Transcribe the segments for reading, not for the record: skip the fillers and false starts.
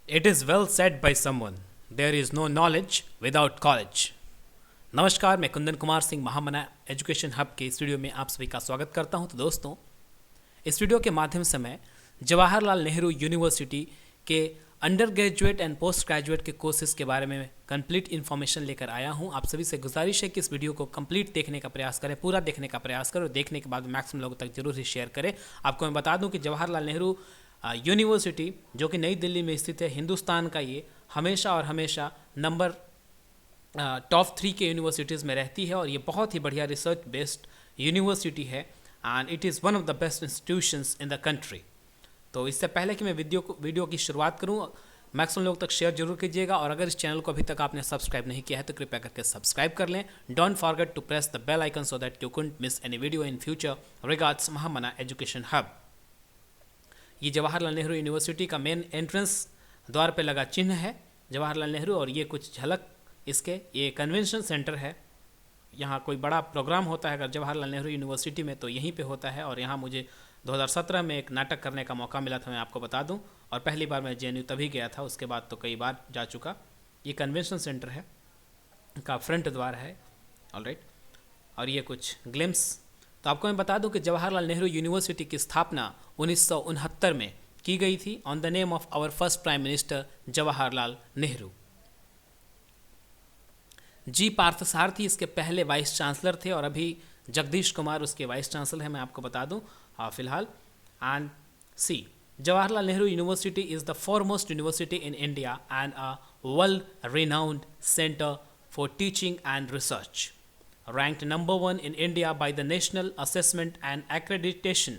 It is well said by someone, there is no knowledge without college. नमस्कार, मैं कुंदन कुमार सिंह महामना education hub के studio में आप सभी का स्वागत करता हूं। तो दोस्तों, इस वीडियो के माध्यम से मैं जवाहरलाल नेहरू यूनिवर्सिटी के under graduate and post graduate के कोर्सेज के बारे में कंप्लीट इन्फॉर्मेशन लेकर आया हूं। आप सभी से गुजारिश है कि इस वीडियो को कंप्लीट देखने का प्रयास करें, पूरा देखने का प्रयास करें और देखने के बाद मैक्सिमम लोगों तक जरूर ही शेयर करें। आपको मैं बता दूं कि जवाहरलाल नेहरू यूनिवर्सिटी जो कि नई दिल्ली में स्थित है, हिंदुस्तान का ये हमेशा और हमेशा नंबर टॉप 3 के यूनिवर्सिटीज़ में रहती है और ये बहुत ही बढ़िया रिसर्च बेस्ड यूनिवर्सिटी है and it is one of the best institutions in the country. तो इससे पहले कि मैं वीडियो की शुरुआत करूं, मैक्सिमम लोग तक शेयर जरूर कीजिएगा और अगर इस चैनल को अभी तक आपने सब्सक्राइब नहीं किया है तो कृपया करके सब्सक्राइब कर लें। Don't forget to press the bell icon so that you couldn't miss any video in future. Regards, Mahamana education hub. ये जवाहरलाल नेहरू यूनिवर्सिटी का मेन एंट्रेंस द्वार पे लगा चिन्ह है जवाहरलाल नेहरू, और ये कुछ झलक इसके, ये कन्वेंशन सेंटर है। यहाँ कोई बड़ा प्रोग्राम होता है अगर जवाहरलाल नेहरू यूनिवर्सिटी में तो यहीं पे होता है। और यहाँ मुझे 2017 में एक नाटक करने का मौका मिला था, मैं आपको बता दूं, और पहली बार मैं जेएनयू तभी गया था, उसके बाद तो कई बार जा चुका। ये कन्वेंशन सेंटर है का फ्रंट द्वार है, ऑलराइट। और ये कुछ ग्लिम्स। तो आपको मैं बता दूं कि जवाहरलाल नेहरू यूनिवर्सिटी की स्थापना 1969 में की गई थी on the name of our first prime minister Jawaharlal Nehru. G Parthasarathy इसके पहले वाइस चांसलर थे और अभी जगदीश कुमार उसके वाइस चांसलर हैं, मैं आपको बता दूं फिलहाल। And see, Jawaharlal Nehru university is the foremost university in India and a world renowned centre for teaching and research, ranked number 1 in India by the National Assessment and Accreditation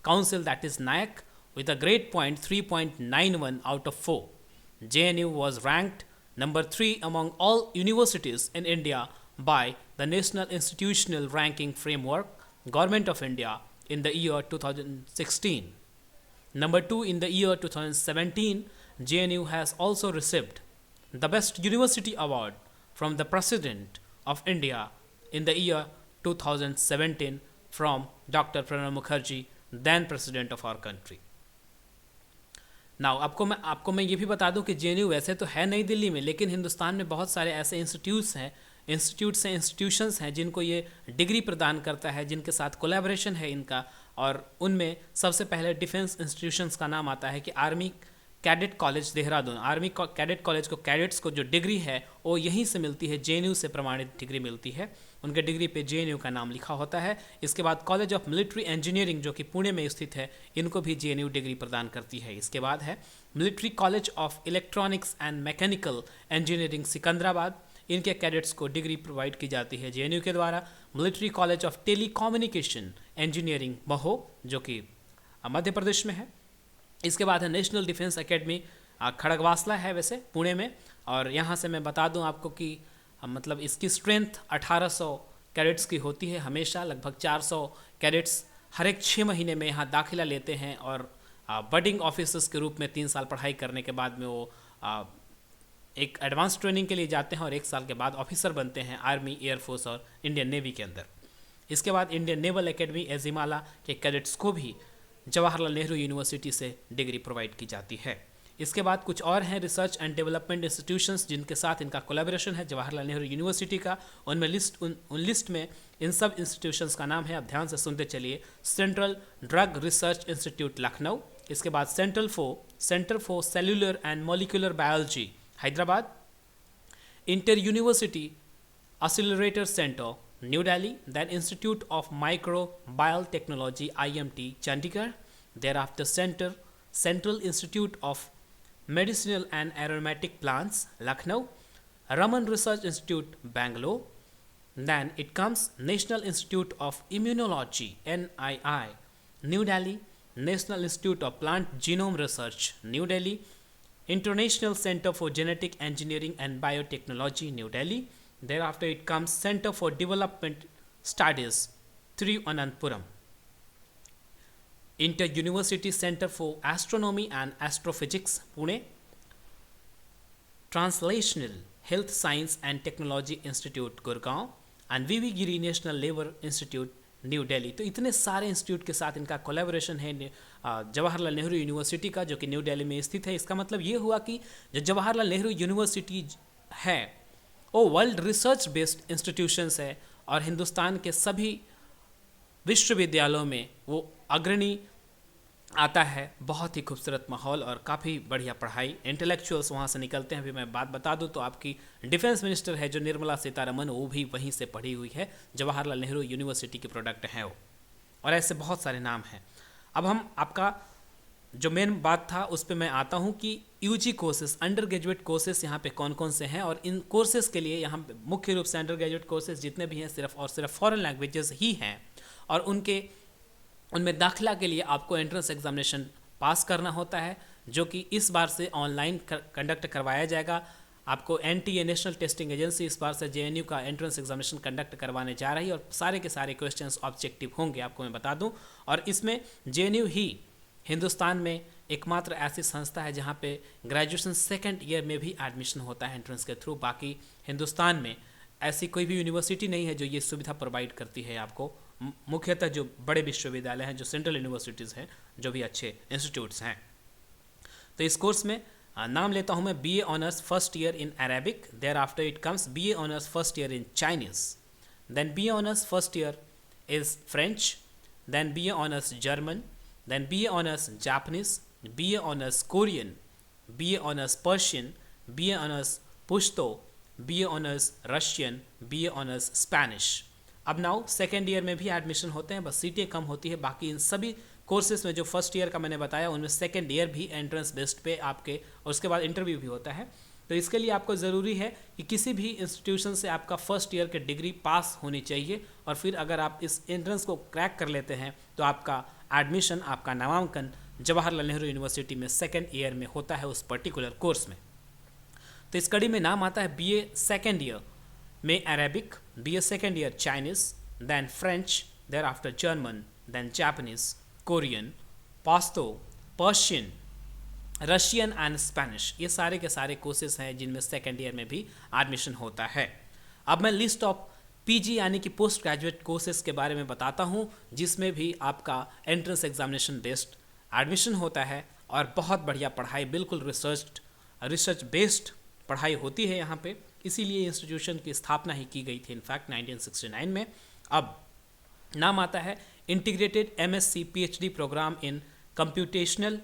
Council, that is NAAC, with a grade point 3.91 out of 4. JNU was ranked number 3 among all universities in India by the National Institutional Ranking Framework, Government of India, in the year 2016. Number 2 in the year 2017, JNU has also received the Best University Award from the President of India in the year 2017 from Dr. Pranab Mukherjee, then President of our country. Now, आपको मैं ये भी बता दूं कि JNU वैसे तो है नई दिल्ली में, लेकिन हिंदुस्तान में बहुत सारे ऐसे इंस्टीट्यूशंस हैं जिनको ये डिग्री प्रदान करता है, जिनके साथ कोलैबोरेशन है इनका। और उनमें सबसे पहले डिफेंस इंस्टीट्यूशंस का नाम आता है कि army cadet college Dehradun. Army cadet college को, कैडेट्स को जो डिग्री है वो यहीं से मिलती है, जेएनयू से प्रमाणित डिग्री मिलती है, उनके डिग्री पे जेएनयू का नाम लिखा होता है। इसके बाद कॉलेज ऑफ मिलिट्री इंजीनियरिंग जो कि पुणे में स्थित है, इनको भी जेएनयू डिग्री प्रदान करती है। इसके बाद है military college of electronics and mechanical engineering Secunderabad, इनके कैडेट्स को डिग्री प्रोवाइड की जाती है जेएनयू के द्वारा। Military college of telecommunication engineering Mhow, जो कि मध्य प्रदेश में है। इसके बाद है नेशनल डिफेंस एकेडमी खड़गवासला है वैसे पुणे में, और यहाँ से मैं बता दूँ आपको कि मतलब इसकी स्ट्रेंथ 1800 कैडेट्स की होती है हमेशा। लगभग 400 कैडेट्स हर एक 6 महीने में यहाँ दाखिला लेते हैं और बडिंग ऑफिसर्स के रूप में 3 साल पढ़ाई करने के बाद में वो एक एडवांस ट्रेनिंग के लिए जाते हैं और 1 साल के बाद ऑफिसर बनते हैं आर्मी, एयरफोर्स और इंडियन नेवी के अंदर। इसके बाद इंडियन नेवल एकेडमी एजिमाला के कैडेट्स को भी जवाहरलाल नेहरू यूनिवर्सिटी से डिग्री प्रोवाइड की जाती है। इसके बाद कुछ और हैं रिसर्च एंड डेवलपमेंट इंस्टीट्यूशंस जिनके साथ इनका कोलैबोरेशन है जवाहरलाल नेहरू यूनिवर्सिटी का। उनमें उन लिस्ट में इन सब इंस्टीट्यूशंस का नाम है, आप ध्यान से सुनते चलिए। Central drug research institute Lucknow, इसके बाद centre for cellular and molecular biology Hyderabad, inter university accelerator centre new Delhi, then Institute of Microbiotechnology IMT Chandigarh, thereafter Central Institute of Medicinal and Aromatic Plants Lucknow, Raman Research Institute Bangalore, then it comes National Institute of Immunology NII New Delhi, National Institute of Plant Genome Research New Delhi, International Center for Genetic Engineering and Biotechnology New Delhi, thereafter it comes Center for Development Studies Thiruvananthapuram, Inter University Center for Astronomy and Astrophysics Pune, Translational Health Science and Technology Institute Gurgaon, and VV Giri National Labour Institute new Delhi. तो इतने सारे institute के साथ इनका collaboration है Jawaharlal Nehru university का, जो कि न्यू दिल्ली में स्थित है। इसका मतलब ये हुआ कि जो जवाहरलाल नेहरू यूनिवर्सिटी है वो वर्ल्ड रिसर्च बेस्ड इंस्टीट्यूशंस है और हिंदुस्तान के सभी विश्वविद्यालयों में वो अग्रणी आता है। बहुत ही खूबसूरत माहौल और काफ़ी बढ़िया पढ़ाई, इंटेलेक्चुअल्स वहाँ से निकलते हैं। अभी मैं बात बता दूं तो आपकी डिफेंस मिनिस्टर है जो निर्मला सीतारमन, वो भी वहीं से पढ़ी हुई है, जवाहरलाल नेहरू यूनिवर्सिटी के प्रोडक्ट हैं वो। और ऐसे बहुत सारे नाम हैं। अब हम आपका जो मेन बात था उस पर मैं आता हूँ कि UG courses, undergraduate courses यहाँ पे कौन कौन से हैं। और इन कोर्सेज के लिए यहाँ पे मुख्य रूप से अंडर ग्रेजुएट कोर्सेज जितने भी हैं सिर्फ और सिर्फ फॉरेन लैंग्वेजेस ही हैं। और उनमें दाखिला के लिए आपको एंट्रेंस एग्जामिनेशन पास करना होता है, जो कि इस बार से ऑनलाइन कंडक्ट करवाया जाएगा। आपको एनटीए, नेशनल टेस्टिंग एजेंसी, इस बार से जेएनयू का एंट्रेंस एग्जामिनेशन कंडक्ट करवाने जा रही है और सारे के सारे क्वेश्चंस ऑब्जेक्टिव होंगे, आपको मैं बता दूं। और इसमें जेएनयू ही हिंदुस्तान में एकमात्र ऐसी संस्था है जहां पे ग्रेजुएशन सेकेंड ईयर में भी एडमिशन होता है एंट्रेंस के थ्रू। बाकी हिंदुस्तान में ऐसी कोई भी यूनिवर्सिटी नहीं है जो ये सुविधा प्रोवाइड करती है आपको। मुख्यतः जो बड़े विश्वविद्यालय हैं, जो सेंट्रल यूनिवर्सिटीज़ हैं, जो भी अच्छे इंस्टीट्यूट्स हैं। तो इस कोर्स में नाम लेता हूं मैं, BA honours first year in Arabic, there after it comes BA honours first year in Chinese, then BA honours first year is French, then BA honours German, then BA honours Japanese, BA honours Korean, BA honours Persian, BA honours Pashto, BA honours Russian, BA honours Spanish. अब now second year में भी admission होते हैं, बस सीटें कम होती है। बाकी इन सभी कोर्सेज में जो फर्स्ट ईयर का मैंने बताया उनमें सेकेंड ईयर भी एंट्रेंस बेस्ड पे आपके, और उसके बाद इंटरव्यू भी होता है। तो इसके लिए आपको ज़रूरी है कि किसी भी इंस्टीट्यूशन से आपका फर्स्ट ईयर की डिग्री पास होनी चाहिए। और फिर अगर आप इस एंट्रेंस को क्रैक कर लेते हैं तो आपका एडमिशन, आपका नामांकन जवाहरलाल नेहरू यूनिवर्सिटी में सेकेंड ईयर में होता है उस पर्टिकुलर कोर्स में। तो इस कड़ी में नाम आता है बीए सेकेंड ईयर में Arabic, BA second year Chinese, then French, thereafter German, then Japanese, Korean, Pashto, Persian, Russian and Spanish। ये सारे के सारे कोर्सेज हैं जिनमें सेकेंड ईयर में भी एडमिशन होता है। अब मैं लिस्ट ऑफ पीजी यानी कि पोस्ट ग्रेजुएट कोर्सेज के बारे में बताता हूँ, जिसमें भी आपका एंट्रेंस एग्जामिनेशन बेस्ड एडमिशन होता है और बहुत बढ़िया पढ़ाई, बिल्कुल रिसर्च बेस्ड पढ़ाई होती है यहाँ पे। इसीलिए इंस्टीट्यूशन की स्थापना ही की गई थी इनफैक्ट 1969 में। अब नाम आता है integrated MSc PhD programme in computational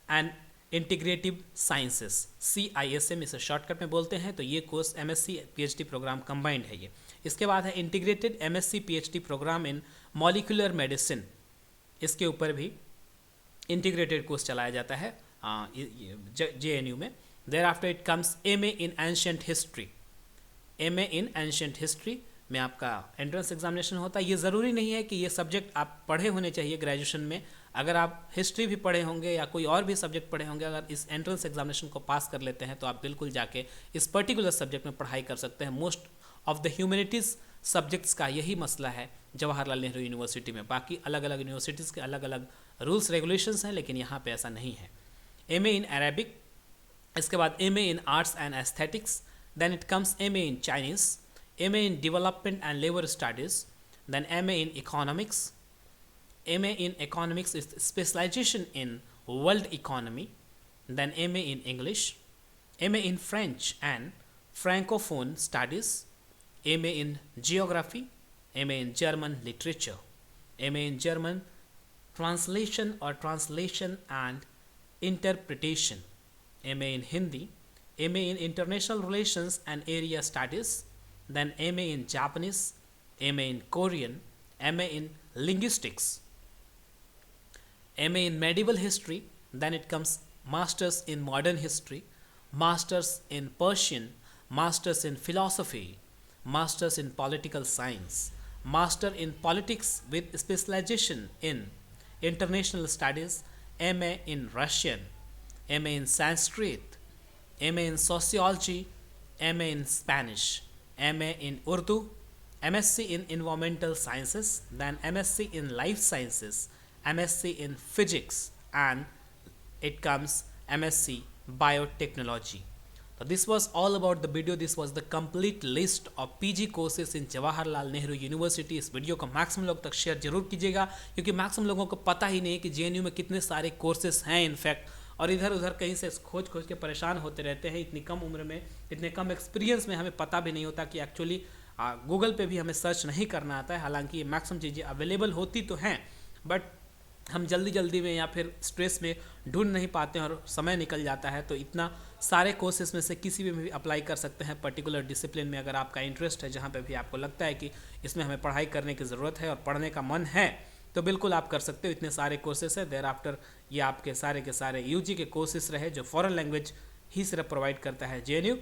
and integrative sciences, CISM इसे शॉर्टकट में बोलते हैं। तो ये course MSc PhD programme combined है ये। इसके बाद है integrated MSc PhD programme in molecular medicine, इसके ऊपर भी इंटीग्रेटेड कोर्स चलाया जाता है JNU में। There after it comes MA in ancient history, MA in ancient history में आपका एंट्रेंस एग्जामिनेशन होता है। ये ज़रूरी नहीं है कि ये सब्जेक्ट आप पढ़े होने चाहिए ग्रेजुएशन में। अगर आप हिस्ट्री भी पढ़े होंगे या कोई और भी सब्जेक्ट पढ़े होंगे, अगर इस एंट्रेंस एग्जामिनेशन को पास कर लेते हैं तो आप बिल्कुल जाके इस पर्टिकुलर सब्जेक्ट में पढ़ाई कर सकते हैं। Most of the humanities subjects का यही मसला है जवाहरलाल नेहरू यूनिवर्सिटी में। बाकी अलग अलग यूनिवर्सिटीज़ के अलग अलग रूल्स रेगुलेशंस हैं, लेकिन यहाँ पे ऐसा नहीं है। MA इन अरेबिक, इसके बाद MA in arts and aesthetics, then it comes MA in Chinese, MA in Development and Labor Studies, then MA in Economics. MA in Economics is specialization in world economy, then MA in English, MA in French and Francophone Studies, MA in Geography, MA in German Literature, MA in German Translation and Interpretation, MA in Hindi, MA in International Relations and Area Studies, then MA in Japanese, MA in Korean, MA in Linguistics, MA in Medieval History, then it comes Masters in Modern History, Masters in Persian, Masters in Philosophy, Masters in Political Science, Master in Politics with specialization in International Studies, MA in Russian, MA in Sanskrit, MA in Sociology, MA in Spanish, MA in Urdu, MSc in Environmental Sciences, then MSc in Life Sciences, MSc in Physics, and it comes MSc Biotechnology. तो this was all about the video. This was the complete list of PG courses in Jawaharlal Nehru university. इस video को maximum लोग तक share जरूर कीजिएगा, क्योंकि maximum लोगों को पता ही नहीं है कि जेएनयू में कितने सारे कोर्सेज हैं इनफैक्ट, और इधर उधर कहीं से खोज खोज के परेशान होते रहते हैं. इतनी कम उम्र में, इतने कम एक्सपीरियंस में हमें पता भी नहीं होता कि एक्चुअली गूगल पे भी हमें सर्च नहीं करना आता है. हालांकि ये मैक्सिमम चीज़ें अवेलेबल होती तो हैं, बट हम जल्दी में या फिर स्ट्रेस में ढूंढ नहीं पाते हैं और समय निकल जाता है. तो इतना सारे कोर्सेज में से किसी भी अप्लाई कर सकते हैं पर्टिकुलर डिसिप्लिन में. अगर आपका इंटरेस्ट है, जहाँ पे भी आपको लगता है कि इसमें हमें पढ़ाई करने की ज़रूरत है और पढ़ने का मन है, तो बिल्कुल आप कर सकते हो. इतने सारे कोर्सेज है. देयर आफ्टर ये आपके सारे के सारे यूजी के कोर्सेज रहे जो फॉरेन लैंग्वेज ही सिर्फ प्रोवाइड करता है जेएनयू.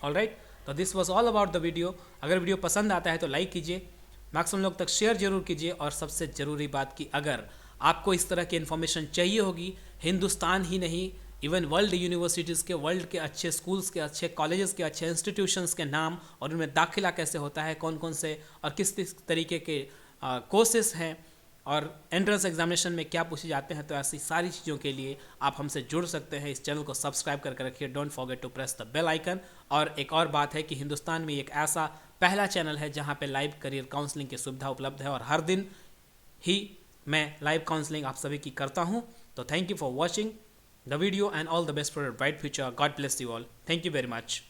ऑलराइट, तो this was all about the video. अगर वीडियो पसंद आता है तो लाइक कीजिए, मैक्सिमम लोग तक शेयर जरूर कीजिए. और सबसे ज़रूरी बात कि अगर आपको इस तरह की इन्फॉर्मेशन चाहिए होगी, हिंदुस्तान ही नहीं, इवन वर्ल्ड यूनिवर्सिटीज़ के, वर्ल्ड के अच्छे स्कूल्स के, अच्छे कॉलेजेस के, अच्छे इंस्टीट्यूशंस के नाम और उनमें दाखिला कैसे होता है, कौन कौन से और किस किस तरीके के कोर्सेस हैं और एंट्रेंस एग्जामिनेशन में क्या पूछे जाते हैं, तो ऐसी सारी चीज़ों के लिए आप हमसे जुड़ सकते हैं. इस चैनल को सब्सक्राइब करके रखिए. Don't forget to press the bell icon. और एक और बात है कि हिंदुस्तान में एक ऐसा पहला चैनल है जहां पे लाइव करियर काउंसलिंग की सुविधा उपलब्ध है, और हर दिन ही मैं लाइव काउंसलिंग आप सभी की करता हूं. तो thank you for watching the video and all the best for your bright future. God bless you all. Thank you very much.